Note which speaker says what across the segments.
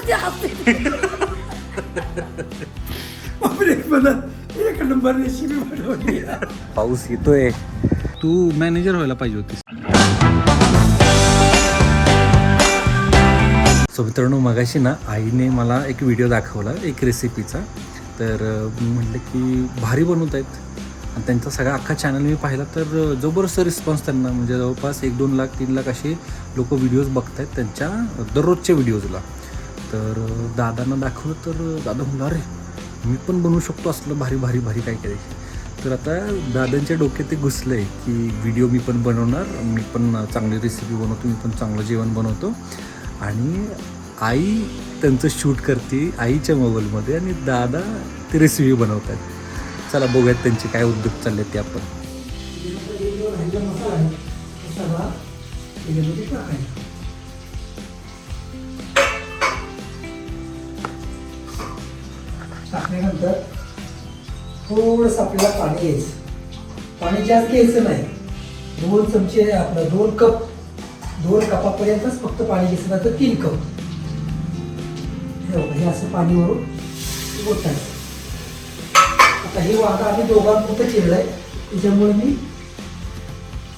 Speaker 1: ते हसते. एक नंबर रेसिपी बनवली.
Speaker 2: पाऊस येतोय. तू मॅनेजर व्हायला पाहिजे होतीस. सो मित्रांनो, मगाशी ना आईने मला एक व्हिडिओ दाखवला एक रेसिपीचा. तर म्हटलं की भारी बनवत आहेत आणि त्यांचा सगळा अख्खा चॅनल मी पाहिला तर जबरदस्त रिस्पॉन्स त्यांना, म्हणजे जवळपास 1-2 लाख 3 लाख असे लोक व्हिडिओज बघत आहेत त्यांच्या दररोजच्या व्हिडिओजला. तर दादांना दाखवलं तर दादा म्हणलं अरे मी पण बनवू शकतो असलं भारी भारी भारी काय काय. तर आता दादांच्या डोक्यात ते घुसलं आहे की व्हिडिओ मी पण बनवणार, मी पण चांगली रेसिपी बनवतो, मी पण चांगलं जेवण बनवतो. आणि आई त्यांचं शूट करते आईच्या मोबाईलमध्ये आणि दादा ते रेसिपी बनवतात. चला बघूयात त्यांचे काय उद्योग चालले ते आपण.
Speaker 1: टाकल्यानंतर थोडंसं आपल्याला पाणी घ्यायचं. पाणी जास्त घ्यायचं नाही. 2 चमचे आपलं 2 कपापर्यंतच फक्त पाणी घ्यायचं, नाही तर 3 कप. हे असं पाणी वरून ओतायचं. आता हे वांगा आम्ही दोघांपुरतं केलं आहे, त्याच्यामुळे मी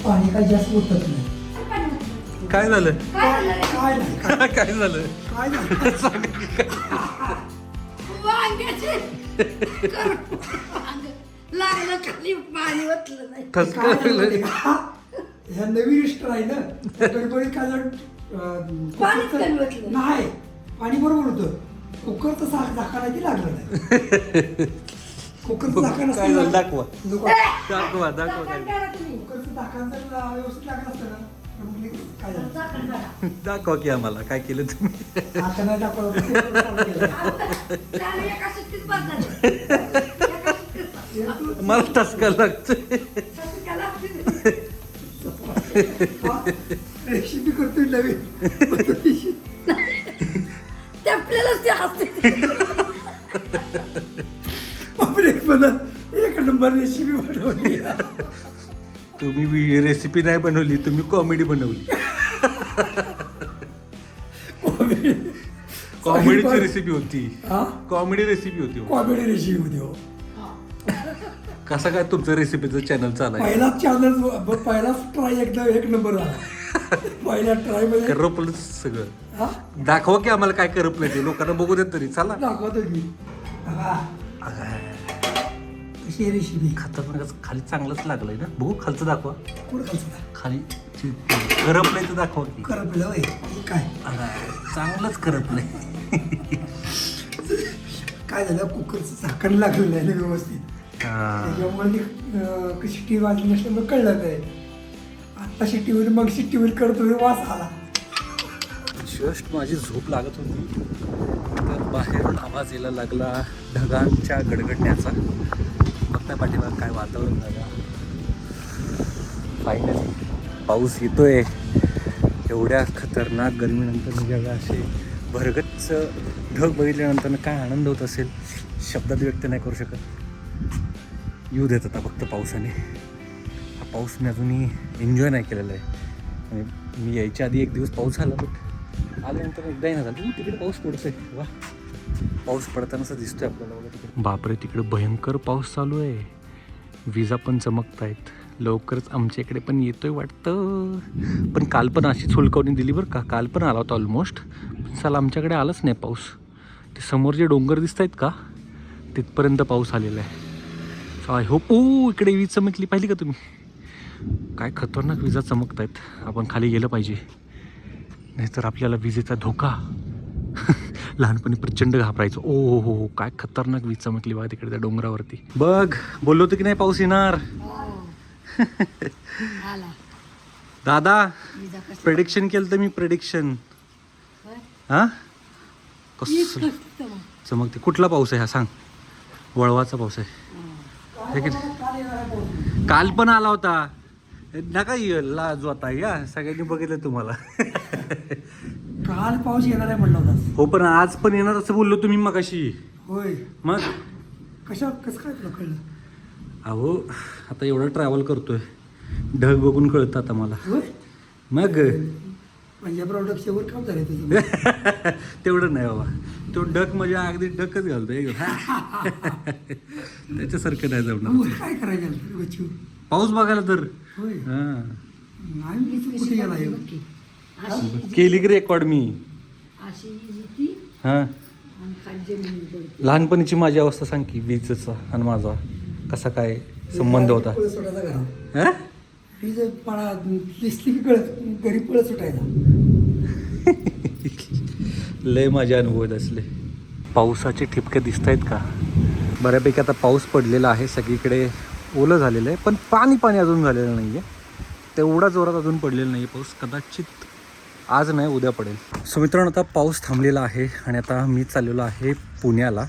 Speaker 1: पाणी काही जास्त ओतत नाही.
Speaker 2: काय झालं
Speaker 1: काय नाही
Speaker 2: काय झालं
Speaker 1: काय नाही.
Speaker 3: वांग्याचे लागलं खाली पाणी ओतलं नाही.
Speaker 1: ह्या नवीन स्टर आहे ना, गडबडीत काय
Speaker 3: पाणीच कमी ओतलं.
Speaker 1: नाही, पाणी बरोबर होतं. कुकरचं झाकण आहे ते लागलं नाही. कुकरचं झाकण
Speaker 2: काय झालं दाखवा
Speaker 1: कुकरचं
Speaker 2: दाखवा दाखवा काय
Speaker 1: झाकण जर व्यवस्थित लागलं असतं ना तर मग काय झालं.
Speaker 2: दाखवा की आम्हाला काय केलं तुम्ही.
Speaker 1: आता नाही दाखवलं.
Speaker 3: एका सुट्टीत बस झालं.
Speaker 2: मला टसका लागतोय.
Speaker 1: रेसिपी करतोय नवीन.
Speaker 3: ते आपल्यालाच ते हसते.
Speaker 1: एक नंबर रेसिपी बनवली.
Speaker 2: तुम्ही रेसिपी नाही बनवली, तुम्ही कॉमेडी बनवली. कॉमेडीची रेसिपी होती. कॉमेडी रेसिपी होती.
Speaker 1: कॉमेडी रेसिपी होती. हो,
Speaker 2: कसा काय तुमचं रेसिपीचं चॅनल चालाय?
Speaker 1: पहिलाच ट्राय एकदम एक नंबर आला. पहिला ट्राय मध्ये
Speaker 2: करपलं सगळं. दाखवा की आम्हाला काय करपलंय ते, लोकांना बघू देत तरी. चला
Speaker 1: दाखवतो मी. कशी रेसिपी
Speaker 2: खतरनाक. खाली चांगलंच लागलंय ना, बघू खालचं दाखवा.
Speaker 1: कुठं खालचं
Speaker 2: खाली करपलंय तर दाखवा की.
Speaker 1: करपलं होय काय.
Speaker 2: चांगलंच करपलंय.
Speaker 1: काय झालं, कुकरचं झाकण लागलेलं आहे ना व्यवस्थित, त्याच्यामुळे कशी शिट्टी वाजली नसल्यामुळे कळलं काय. आत्ता शिट्टीवर मग शिट्टीवर करतो वास आला.
Speaker 2: जस्ट माझी झोप लागत होती तर बाहेरून आवाज यायला लागला ढगांच्या गडगडण्याचा. बघताय पाठीमागे काय वातावरण झालं. फायनली पाऊस येतोय. एवढ्या खतरनाक गरमीनंतर जेव्हा असे भरगच्च ढग बघितल्यानंतर काय आनंद होत असेल शब्दात व्यक्त नाही करू शकत. येऊ देत आता फक्त पावसाने. हा पाऊस मी अजूनही एन्जॉय नाही केलेला आहे. आणि मी यायच्या आधी 1 दिवस पाऊस झाला, बट आल्यानंतर एकदाही नाही झालं. तिकडे पाऊस पडतोय. वा, पाऊस पडतानाच दिसतोय आपल्याला बघा तिकडे. बापरे, तिकडे भयंकर पाऊस चालू आहे. विजा पण चमकत आहेत. लवकरच आमच्या इकडे पण येतोय वाटतं. पण काल पण अशीच हुलकावणी दिली बरं का. काल पण आला होता ऑलमोस्ट, पण साला आमच्याकडे आलाच नाही पाऊस. ते समोर जे डोंगर दिसत आहेत का तिथपर्यंत पाऊस आलेला आहे. So I hope. इकडे वीज चमकली पाहिली का तुम्ही? काय खतरनाक विजा चमकत आहेत. आपण खाली गेलं पाहिजे, नाहीतर आपल्याला विजेचा धोका. लहानपणी प्रचंड घाबरायचो. ओ हो, काय खतरनाक वीज चमकली बघा तिकडे त्या डोंगरावरती. बघ, बोललो होतो की नाही पाऊस येणार. दादा प्रेडिक्शन केलं तर मी. प्रेडिक्शन हा कसं चमकते. कुठला पाऊस आहे हा सांग? वळवाचा पाऊस आहे. काल पण आला होता. नका लाज आता या सगळ्यांनी बघितलं तुम्हाला.
Speaker 1: काल पाऊस येणार आहे म्हणलं होता.
Speaker 2: हो, पण आज पण येणार असं बोललो तुम्ही मगाशी.
Speaker 1: होय,
Speaker 2: मग
Speaker 1: कसं काय तुला कळलं?
Speaker 2: अहो, आता एवढं ट्रॅव्हल करतोय, ढग बघून कळतं आता मला.
Speaker 1: होय,
Speaker 2: मग
Speaker 1: म्हणजे प्रॉडक्टच्या वर काम झालं तुझं.
Speaker 2: तेवढं नाही बाबा. तो डक म्हणजे अगदी डकच घालतो त्याच्यासारखं नाही जमणार.
Speaker 1: मग काय करायचं बच्चू?
Speaker 2: पाऊस बघायला तर
Speaker 1: होय.
Speaker 2: हा
Speaker 1: नाही कुठे गेला ह्यो?
Speaker 2: केली की रेकॉर्ड मी.
Speaker 3: अशी होती
Speaker 2: हा
Speaker 3: आणि खाली जमीन पडते.
Speaker 2: लहानपणीची माझी अवस्था सांग की वीजचा आणि माझा कसा काय संबंध होता.
Speaker 1: पळ सुटायचा घरात.
Speaker 2: हा?
Speaker 1: वीज पाळा दिसली की कळत घरी पळ सुटायचा.
Speaker 2: लय माझे अनुभव आहेत असले. पावसाचे ठिपके दिसत आहेत का? बऱ्यापैकी आता पाऊस पडलेला आहे, सगळीकडे ओलं झालेलं आहे, पण पाणी अजून झालेलं नाही आहे. तेवढा जोरात अजून पडलेला नाही आहे पाऊस. कदाचित आज नाही उद्या पडेल. सो मित्रांनो, आता पाऊस थांबलेला आहे आणि आता मी चाललेलो आहे पुण्याला.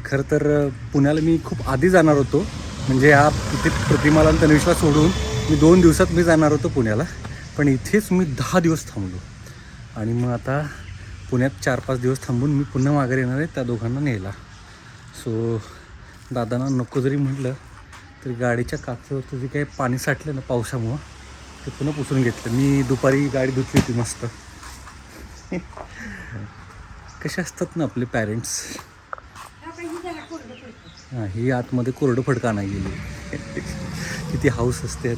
Speaker 2: खरं तर पुण्याला मी खूप आधी जाणार होतो, म्हणजे हा इथे प्रतिमाला आणि तन्वीला सोडून मी 2 दिवसात मी जाणार होतो पुण्याला, पण इथेच मी 10 दिवस थांबलो आणि मग आता पुण्यात 4-5 दिवस थांबून मी पुन्हा माघारी येणार आहे त्या दोघांना न्यायला. सो दादांना नको जरी म्हटलं तरी गाडीच्या काचेवरती जे काही पाणी साठलं ना पावसामुळं ते पुन्हा पुसून घेतलं. मी दुपारी गाडी धुतली होती मस्त. कसे असतात ना आपले पॅरेंट्स. हां, ही आतमध्ये कोरडं फडका नाही गेली. किती हाऊस असते.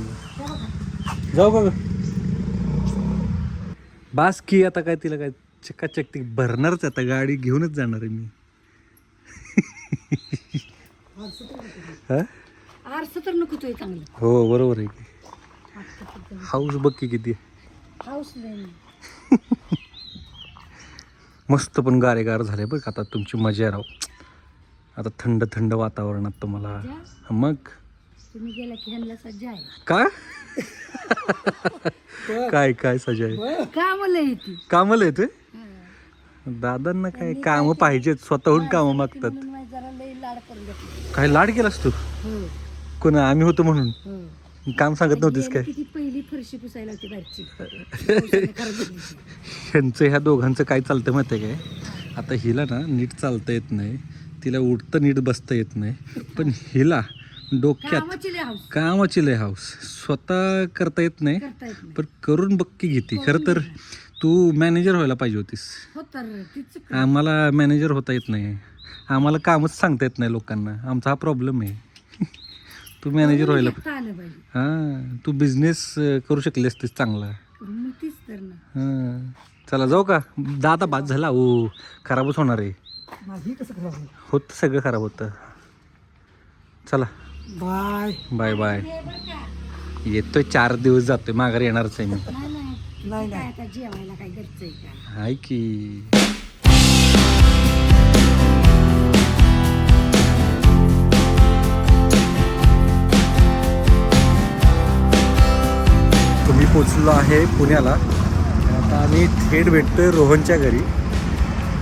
Speaker 2: जाऊ बघ बास की. आता काय तिला काय चक्काचक ती भरणारच. आता गाडी घेऊनच जाणार आहे मी. हा
Speaker 3: आरसा तर नको तो चांगलं.
Speaker 2: हो बरोबर आहे की. हाऊस बघ की किती
Speaker 3: हाऊस नाही.
Speaker 2: मस्त. पण गारेगार झाले बघ. आता तुमची मजा राहू. आता थंड थंड वातावरणात तुम्हाला. मग
Speaker 3: तुम्ही गेला की ह्यांना सज्जा आहे.
Speaker 2: काय काय काय सजाय
Speaker 3: का मला येते
Speaker 2: कामाला येतोय. दादांना काय काम पाहिजेत, स्वतःहून कामं मागतात.
Speaker 3: जरा लई लाड करून घेतली.
Speaker 2: काय लाड केलास तू?
Speaker 3: हो
Speaker 2: कोण आम्ही होतो म्हणून
Speaker 3: हो.
Speaker 2: काम सांगत नव्हतीस काय?
Speaker 3: किती पहिली फरशी पुसायला होती घरची.
Speaker 2: ह्यांचं ह्या दोघांचं काय चालतं माहिती आहे काय? आता हिला ना नीट चालता येत नाही, तिला उठतं नीट बसता येत नाही, पण हिला डोक्यात
Speaker 3: कामाची लई हौस.
Speaker 2: कामाची लय हाऊस. स्वतः करता येत नाही,
Speaker 3: करता येत नाही.
Speaker 2: पण करून बक्की घेते. खरं तर तू मॅनेजर व्हायला पाहिजे होतीस.
Speaker 3: हो तर तीच
Speaker 2: आम्हाला मॅनेजर होता येत नाही, आम्हाला कामच सांगता येत नाही लोकांना. आमचा हा प्रॉब्लेम आहे. तू मॅनेजर व्हायला
Speaker 3: आलं पाहिजे.
Speaker 2: हां, तू बिझनेस करू शकली असतीस चांगला.
Speaker 3: मग तीच तर ना.
Speaker 2: हां, चला जाऊ का? दादा बाद झाला. ओ खराबच होणार आहे.
Speaker 1: माझी कसं खराब होईल?
Speaker 2: होतं सगळं खराब होतं. चला
Speaker 1: बाय.
Speaker 2: Bye bye. येतोय 4 दिवस जातोय, माघारी येणारच आहे मी.
Speaker 1: नाही
Speaker 3: काय आता जेवायला काय घरचं आहे का?
Speaker 2: हाय की. तुम्ही पोचलो आहे पुण्याला. आता आम्ही थेट भेटतोय रोहनच्या घरी.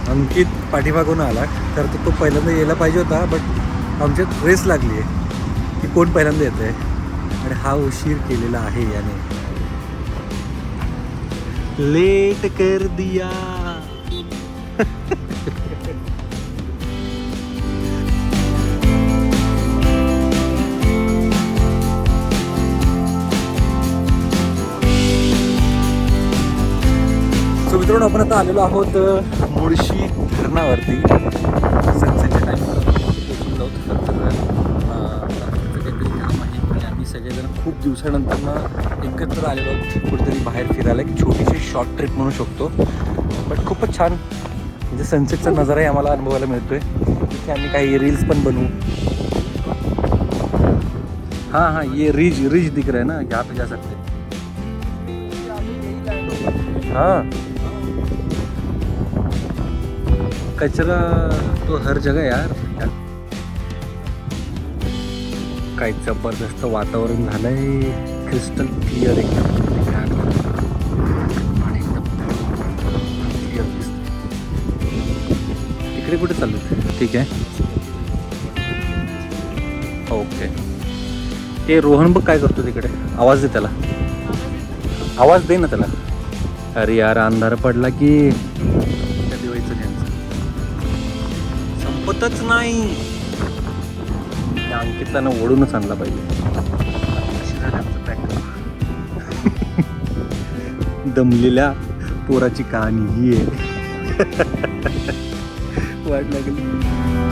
Speaker 2: अंकित पाठीमागून आला, तर तो पहिल्यांदा यायला पाहिजे होता, बट आमच्यात रेस लागली आहे की कोण पहिल्यांदा येत आहे, आणि हा उशीर केलेला आहे याने. लेट कर दिया. सो मित्रांनो, आपण आता आलेलो आहोत मुळशी धरणावरती. सनसेटच्या टाईमवर पोचून जाऊ. काहीतरी काम आहे आणि आम्ही सगळेजण खूप दिवसानंतर ना एकत्र आलेलो आहोत कुठेतरी बाहेर फिरायला. एक छोटीशी शॉर्ट ट्रिप म्हणू शकतो, बट खूपच छान. म्हणजे सनसेटचा नजाराही आम्हाला अनुभवायला मिळतोय. तिथे आम्ही काही रील्स पण बनवू. हाँ हाँ, ये रिज दिख रहा है ना, यहाँ पे जा सकते हैं. हाँ, कचरा तो हर जगह यार. काय जबरदस्त वातावरण झालंय. क्रिस्टल क्लिअर एकदम. आणि एकदम क्लिअर दिसतं. इकडे कुठे चाललं? ठीक आहे, ओके. ते रोहन बघ काय करतो तिकडे. आवाज दे त्याला, आवाज दे ना त्याला. अरे यार, अंधार पडला की दिवाळीचं त्यांचं संपतच नाही. त्या अंकितला ना ओढूनच आणला पाहिजे. दमलेल्या पोराची कहाणी ही आहे. वाट लागली.